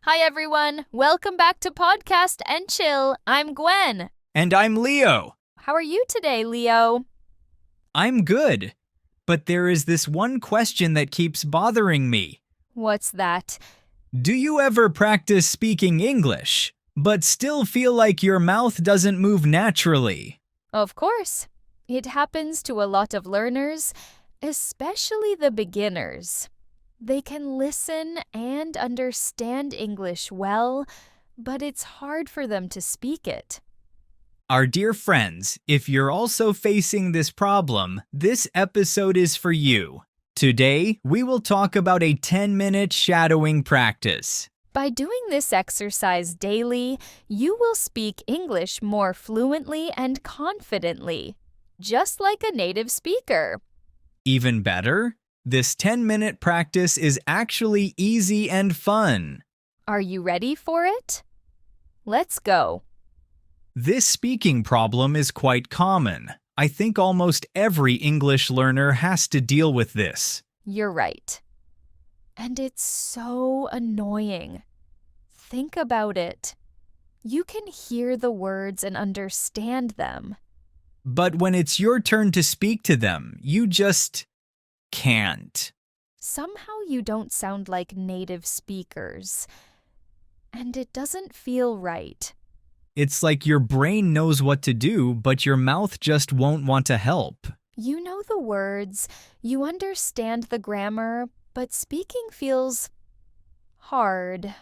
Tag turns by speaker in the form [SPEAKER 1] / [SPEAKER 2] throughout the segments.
[SPEAKER 1] Hi, everyone. Welcome back to Podcast and Chill. I'm Gwen.
[SPEAKER 2] And I'm Leo.
[SPEAKER 1] How are you today, Leo?
[SPEAKER 2] I'm good. But there is this one question that keeps bothering me.
[SPEAKER 1] What's that?
[SPEAKER 2] Do you ever practice speaking English, but still feel like your mouth doesn't move naturally?
[SPEAKER 1] Of course. It happens to a lot of learners, especially the beginners. They can listen and understand English well, but it's hard for them to speak it.
[SPEAKER 2] Our dear friends, if you're also facing this problem, this episode is for you. Today, we will talk about a 10-minute shadowing practice.
[SPEAKER 1] By doing this exercise daily, you will speak English more fluently and confidently, just like a native speaker.
[SPEAKER 2] Even better, this 10-minute practice is actually easy and fun.
[SPEAKER 1] Are you ready for it? Let's go.
[SPEAKER 2] This speaking problem is quite common. I think almost every English learner has to deal with this.
[SPEAKER 1] You're right. And it's so annoying. Think about it. You can hear the words and understand them.
[SPEAKER 2] But when it's your turn to speak to them, you just can't.
[SPEAKER 1] Somehow you don't sound like native speakers. And it doesn't feel right.
[SPEAKER 2] It's like your brain knows what to do, but your mouth just won't want to help.
[SPEAKER 1] You know the words, you understand the grammar, but speaking feels hard.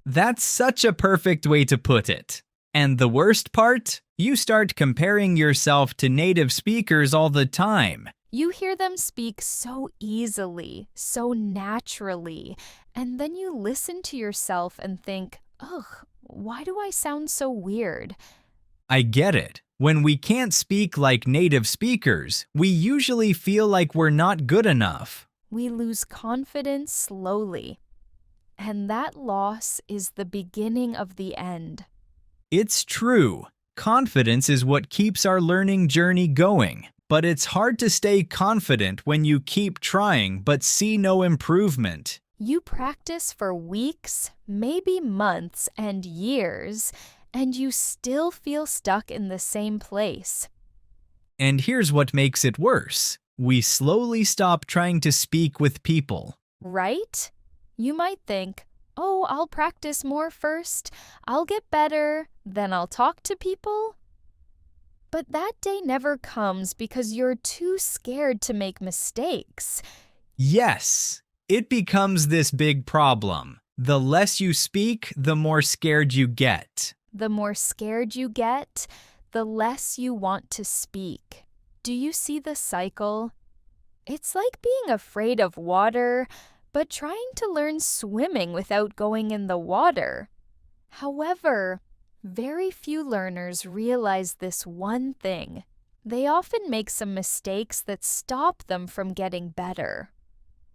[SPEAKER 2] That's such a perfect way to put it. And the worst part? You start comparing yourself to native speakers all the time.
[SPEAKER 1] You hear them speak so easily, so naturally, and then you listen to yourself and think, ugh, why do I sound so weird?
[SPEAKER 2] I get it. When we can't speak like native speakers, we usually feel like we're not good enough.
[SPEAKER 1] We lose confidence slowly. And that loss is the beginning of the end.
[SPEAKER 2] It's true. Confidence is what keeps our learning journey going. But it's hard to stay confident when you keep trying but see no improvement.
[SPEAKER 1] You practice for weeks, maybe months and years, and you still feel stuck in the same place.
[SPEAKER 2] And here's what makes it worse. We slowly stop trying to speak with people.
[SPEAKER 1] Right? You might think, oh, I'll practice more first, I'll get better, then I'll talk to people. But that day never comes because you're too scared to make mistakes.
[SPEAKER 2] Yes, it becomes this big problem. The less you speak, the more scared you get.
[SPEAKER 1] The more scared you get, the less you want to speak. Do you see the cycle? It's like being afraid of water, but trying to learn swimming without going in the water. However, very few learners realize this one thing. They often make some mistakes that stop them from getting better.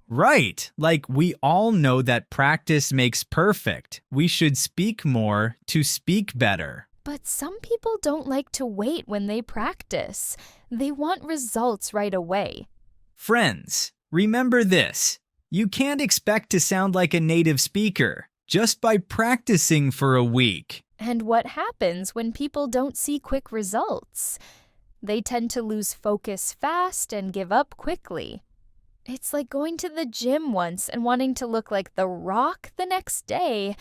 [SPEAKER 2] Right, like we all know that practice makes perfect. We should speak more to speak better.
[SPEAKER 1] But some people don't like to wait when they practice. They want results right away.
[SPEAKER 2] Friends, remember this. You can't expect to sound like a native speaker just by practicing for a week.
[SPEAKER 1] And what happens when people don't see quick results? They tend to lose focus fast and give up quickly. It's like going to the gym once and wanting to look like The Rock the next day.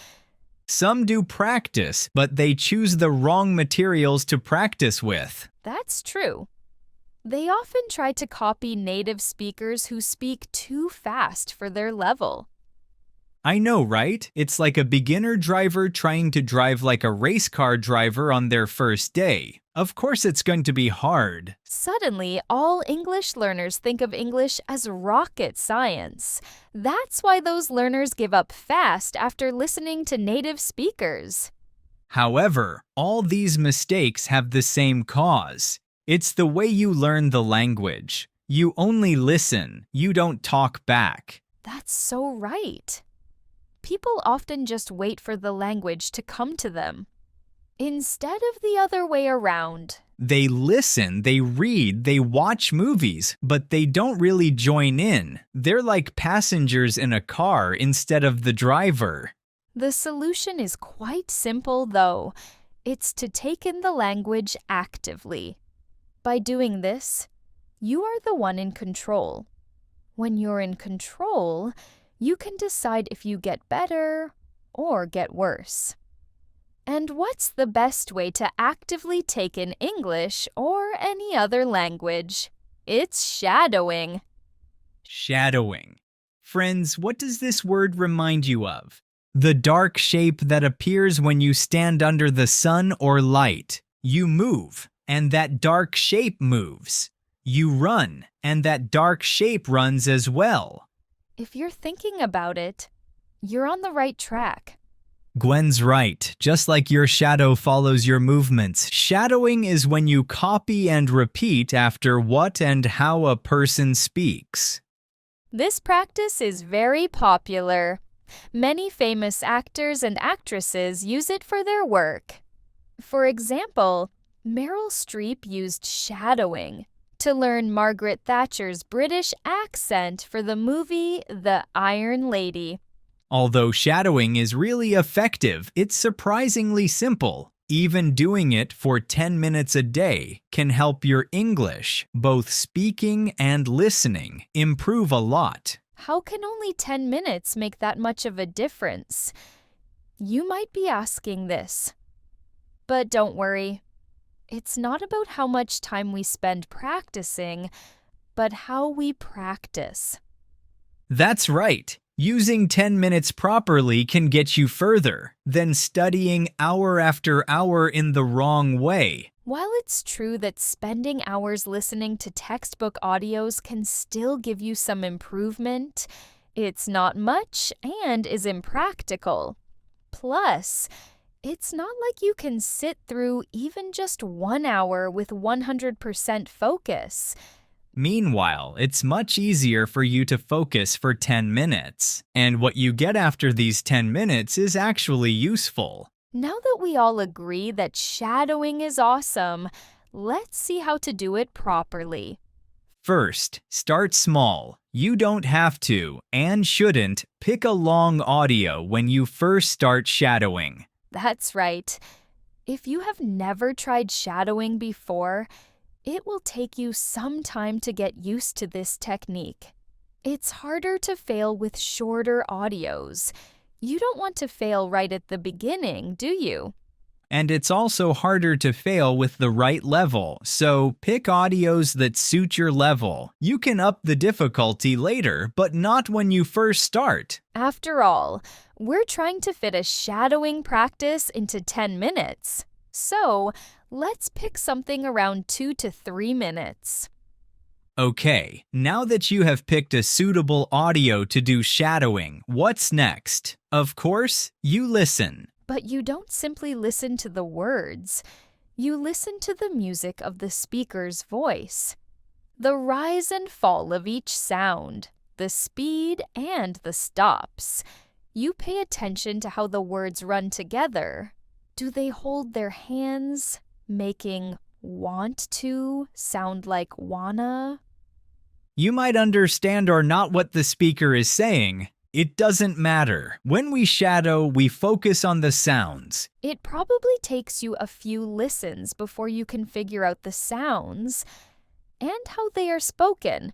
[SPEAKER 2] Some do practice, but they choose the wrong materials to practice with.
[SPEAKER 1] That's true. They often try to copy native speakers who speak too fast for their level.
[SPEAKER 2] I know, right? It's like a beginner driver trying to drive like a race car driver on their first day. Of course it's going to be hard.
[SPEAKER 1] Suddenly, all English learners think of English as rocket science. That's why those learners give up fast after listening to native speakers.
[SPEAKER 2] However, all these mistakes have the same cause. It's the way you learn the language. You only listen, you don't talk back.
[SPEAKER 1] That's so right. People often just wait for the language to come to them, instead of the other way around.
[SPEAKER 2] They listen, they read, they watch movies, but they don't really join in. They're like passengers in a car instead of the driver.
[SPEAKER 1] The solution is quite simple, though. It's to take in the language actively. By doing this, you are the one in control. When you're in control, you can decide if you get better or get worse. And what's the best way to actively take in English or any other language? It's shadowing.
[SPEAKER 2] Shadowing. Friends, what does this word remind you of? The dark shape that appears when you stand under the sun or light. You move, and that dark shape moves. You run, and that dark shape runs as well.
[SPEAKER 1] If you're thinking about it, you're on the right track.
[SPEAKER 2] Gwen's right. Just like your shadow follows your movements, shadowing is when you copy and repeat after what and how a person speaks.
[SPEAKER 1] This practice is very popular. Many famous actors and actresses use it for their work. For example, Meryl Streep used shadowing to learn Margaret Thatcher's British accent for the movie The Iron Lady.
[SPEAKER 2] Although shadowing is really effective, it's surprisingly simple. Even doing it for 10 minutes a day can help your English, both speaking and listening, improve a lot.
[SPEAKER 1] How can only 10 minutes make that much of a difference? You might be asking this. But don't worry. It's not about how much time we spend practicing, but how we practice.
[SPEAKER 2] That's right. Using 10 minutes properly can get you further than studying hour after hour in the wrong way.
[SPEAKER 1] While it's true that spending hours listening to textbook audios can still give you some improvement, it's not much and is impractical. Plus, it's not like you can sit through even just 1 hour with 100% focus.
[SPEAKER 2] Meanwhile, it's much easier for you to focus for 10 minutes, and what you get after these 10 minutes is actually useful.
[SPEAKER 1] Now that we all agree that shadowing is awesome, let's see how to do it properly.
[SPEAKER 2] First, start small. You don't have to, and shouldn't, pick a long audio when you first start shadowing.
[SPEAKER 1] That's right. If you have never tried shadowing before, it will take you some time to get used to this technique. It's harder to fail with shorter audios. You don't want to fail right at the beginning, do you?
[SPEAKER 2] And it's also harder to fail with the right level, so pick audios that suit your level. You can up the difficulty later, but not when you first start.
[SPEAKER 1] After all, we're trying to fit a shadowing practice into 10 minutes. So, let's pick something around 2 to 3 minutes.
[SPEAKER 2] Okay, now that you have picked a suitable audio to do shadowing, what's next? Of course, you listen.
[SPEAKER 1] But you don't simply listen to the words. You listen to the music of the speaker's voice. The rise and fall of each sound, the speed and the stops. You pay attention to how the words run together. Do they hold their hands, making want to sound like wanna?
[SPEAKER 2] You might understand or not what the speaker is saying. It doesn't matter. When we shadow, we focus on the sounds.
[SPEAKER 1] It probably takes you a few listens before you can figure out the sounds and how they are spoken.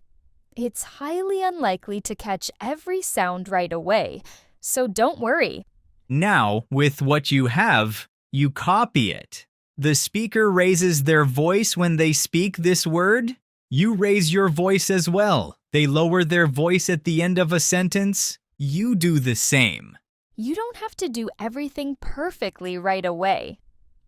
[SPEAKER 1] It's highly unlikely to catch every sound right away, so don't worry.
[SPEAKER 2] Now, with what you have, you copy it. The speaker raises their voice when they speak this word. You raise your voice as well. They lower their voice at the end of a sentence. You do the same.
[SPEAKER 1] You don't have to do everything perfectly right away.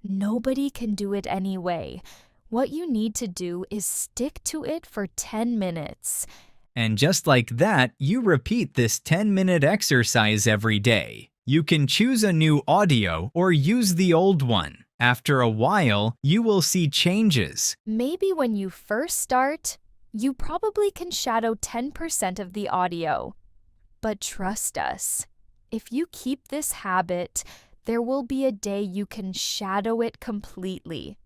[SPEAKER 1] Nobody can do it anyway. What you need to do is stick to it for 10 minutes.
[SPEAKER 2] And just like that, you repeat this 10-minute exercise every day. You can choose a new audio or use the old one. After a while, you will see changes.
[SPEAKER 1] Maybe when you first start, you probably can shadow 10% of the audio. But trust us, if you keep this habit, there will be a day you can shadow it completely.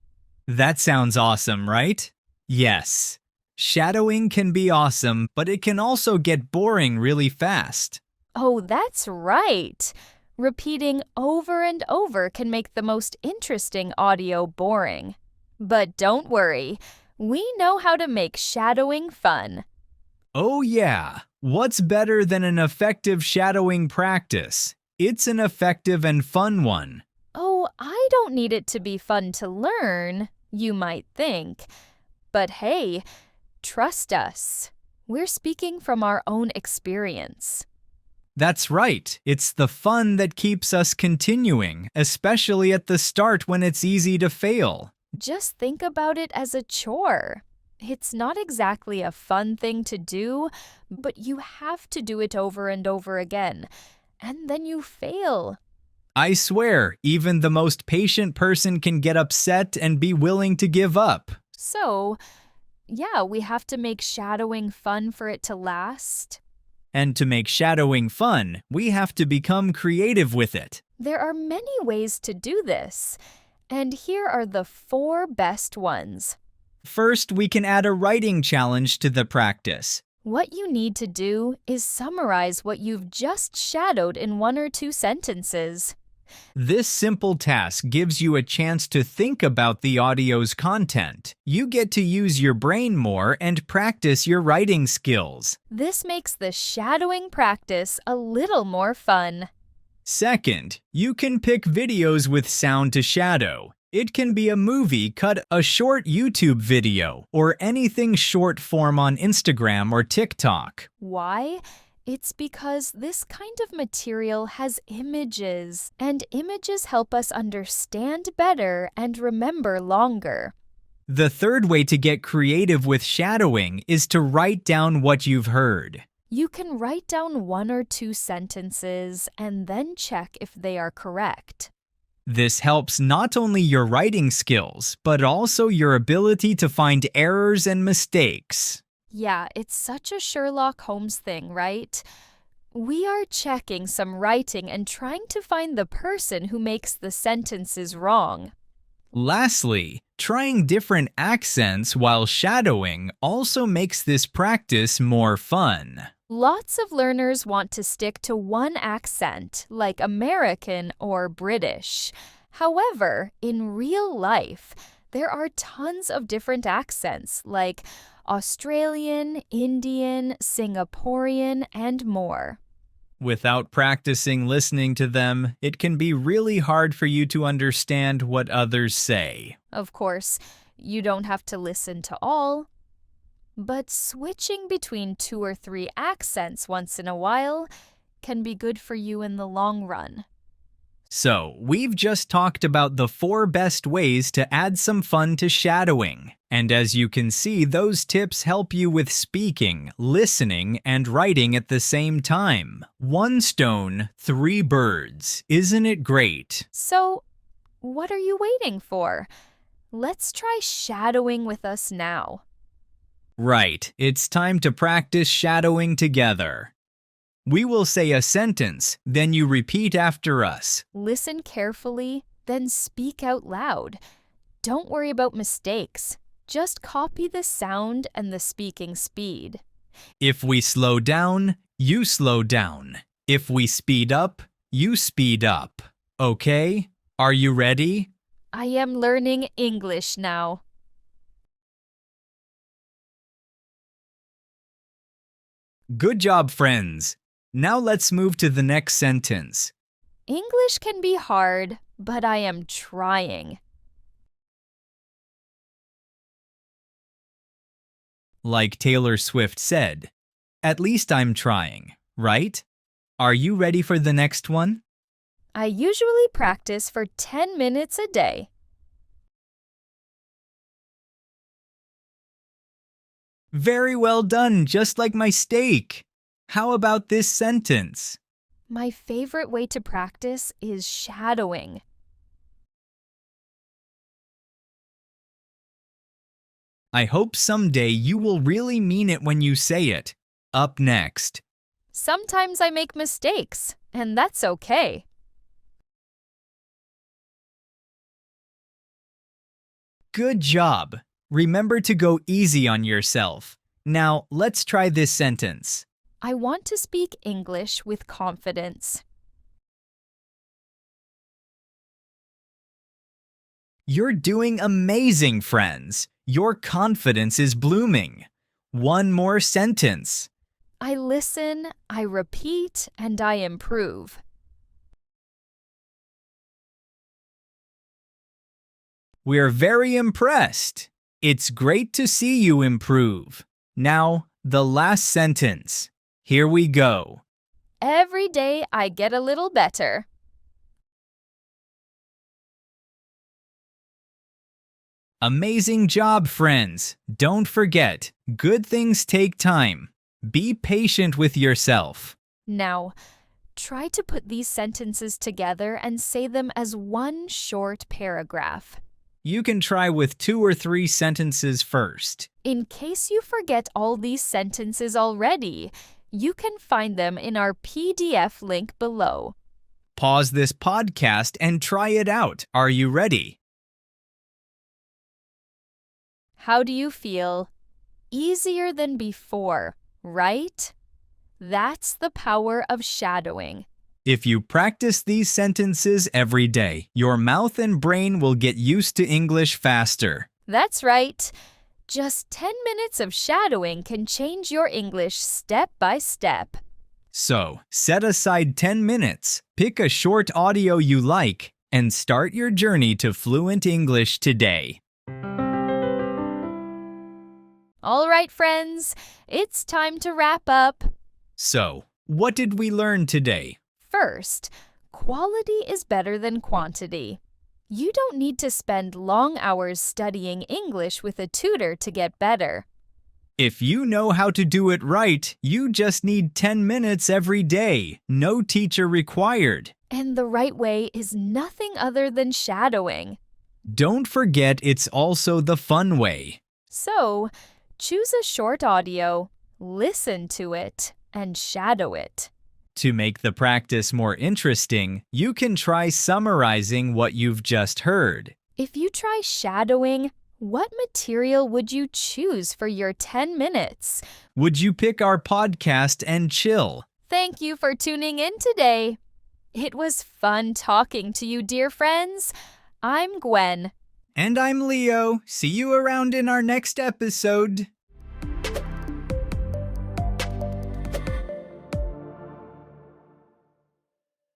[SPEAKER 2] That sounds awesome, right? Yes. Shadowing can be awesome, but it can also get boring really fast.
[SPEAKER 1] Oh, that's right. Repeating over and over can make the most interesting audio boring. But don't worry, we know how to make shadowing fun.
[SPEAKER 2] Oh yeah, what's better than an effective shadowing practice? It's an effective and fun one.
[SPEAKER 1] Oh, I don't need it to be fun to learn, you might think. But hey, trust us. We're speaking from our own experience.
[SPEAKER 2] That's right, it's the fun that keeps us continuing, especially at the start when it's easy to fail.
[SPEAKER 1] Just think about it as a chore. It's not exactly a fun thing to do, but you have to do it over and over again, and then you fail.
[SPEAKER 2] I swear, even the most patient person can get upset and be willing to give up.
[SPEAKER 1] So, yeah, we have to make shadowing fun for it to last.
[SPEAKER 2] And to make shadowing fun, we have to become creative with it.
[SPEAKER 1] There are many ways to do this, and here are the 4 best ones.
[SPEAKER 2] First, we can add a writing challenge to the practice.
[SPEAKER 1] What you need to do is summarize what you've just shadowed in 1 or 2 sentences.
[SPEAKER 2] This simple task gives you a chance to think about the audio's content. You get to use your brain more and practice your writing skills.
[SPEAKER 1] This makes the shadowing practice a little more fun.
[SPEAKER 2] Second, you can pick videos with sound to shadow. It can be a movie, cut a short YouTube video, or anything short form on Instagram or TikTok.
[SPEAKER 1] Why? It's because this kind of material has images, and images help us understand better and remember longer.
[SPEAKER 2] The third way to get creative with shadowing is to write down what you've heard.
[SPEAKER 1] You can write down 1 or 2 sentences and then check if they are correct.
[SPEAKER 2] This helps not only your writing skills, but also your ability to find errors and mistakes.
[SPEAKER 1] Yeah, it's such a Sherlock Holmes thing, right? We are checking some writing and trying to find the person who makes the sentences wrong.
[SPEAKER 2] Lastly, trying different accents while shadowing also makes this practice more fun.
[SPEAKER 1] Lots of learners want to stick to one accent, like American or British. However, in real life, there are tons of different accents, like Australian, Indian, Singaporean, and more.
[SPEAKER 2] Without practicing listening to them, it can be really hard for you to understand what others say.
[SPEAKER 1] Of course, you don't have to listen to all. But switching between 2 or 3 accents once in a while can be good for you in the long run.
[SPEAKER 2] So, we've just talked about the 4 best ways to add some fun to shadowing. And as you can see, those tips help you with speaking, listening, and writing at the same time. 1 stone, 3 birds. Isn't it great?
[SPEAKER 1] So, what are you waiting for? Let's try shadowing with us now.
[SPEAKER 2] Right, it's time to practice shadowing together. We will say a sentence, then you repeat after us.
[SPEAKER 1] Listen carefully, then speak out loud. Don't worry about mistakes. Just copy the sound and the speaking speed.
[SPEAKER 2] If we slow down, you slow down. If we speed up, you speed up. Okay? Are you ready?
[SPEAKER 1] I am learning English now.
[SPEAKER 2] Good job, friends. Now let's move to the next sentence.
[SPEAKER 1] English can be hard, but I am trying.
[SPEAKER 2] Like Taylor Swift said, at least I'm trying, right? Are you ready for the next one?
[SPEAKER 1] I usually practice for 10 minutes a day.
[SPEAKER 2] Very well done, just like my steak. How about this sentence?
[SPEAKER 1] My favorite way to practice is shadowing.
[SPEAKER 2] I hope someday you will really mean it when you say it. Up next.
[SPEAKER 1] Sometimes I make mistakes, and that's okay.
[SPEAKER 2] Good job. Remember to go easy on yourself. Now, let's try this sentence.
[SPEAKER 1] I want to speak English with confidence.
[SPEAKER 2] You're doing amazing, friends. Your confidence is blooming. One more sentence.
[SPEAKER 1] I listen, I repeat, and I improve.
[SPEAKER 2] We're very impressed. It's great to see you improve. Now, the last sentence. Here we go.
[SPEAKER 1] Every day I get a little better.
[SPEAKER 2] Amazing job, friends. Don't forget, good things take time. Be patient with yourself.
[SPEAKER 1] Now, try to put these sentences together and say them as one short paragraph.
[SPEAKER 2] You can try with 2 or 3 sentences first.
[SPEAKER 1] In case you forget all these sentences already, you can find them in our PDF link below.
[SPEAKER 2] Pause this podcast and try it out. Are you ready?
[SPEAKER 1] How do you feel? Easier than before, right? That's the power of shadowing.
[SPEAKER 2] If you practice these sentences every day, your mouth and brain will get used to English faster.
[SPEAKER 1] That's right. Just 10 minutes of shadowing can change your English step by step.
[SPEAKER 2] So, set aside 10 minutes, pick a short audio you like, and start your journey to fluent English today.
[SPEAKER 1] All right, friends, it's time to wrap up.
[SPEAKER 2] So, what did we learn today?
[SPEAKER 1] First, quality is better than quantity. You don't need to spend long hours studying English with a tutor to get better.
[SPEAKER 2] If you know how to do it right, you just need 10 minutes every day. No teacher required.
[SPEAKER 1] And the right way is nothing other than shadowing.
[SPEAKER 2] Don't forget it's also the fun way.
[SPEAKER 1] So, choose a short audio, listen to it, and shadow it.
[SPEAKER 2] To make the practice more interesting, you can try summarizing what you've just heard.
[SPEAKER 1] If you try shadowing, what material would you choose for your 10 minutes?
[SPEAKER 2] Would you pick our podcast and chill?
[SPEAKER 1] Thank you for tuning in today. It was fun talking to you, dear friends. I'm Gwen.
[SPEAKER 2] And I'm Leo. See you around in our next episode.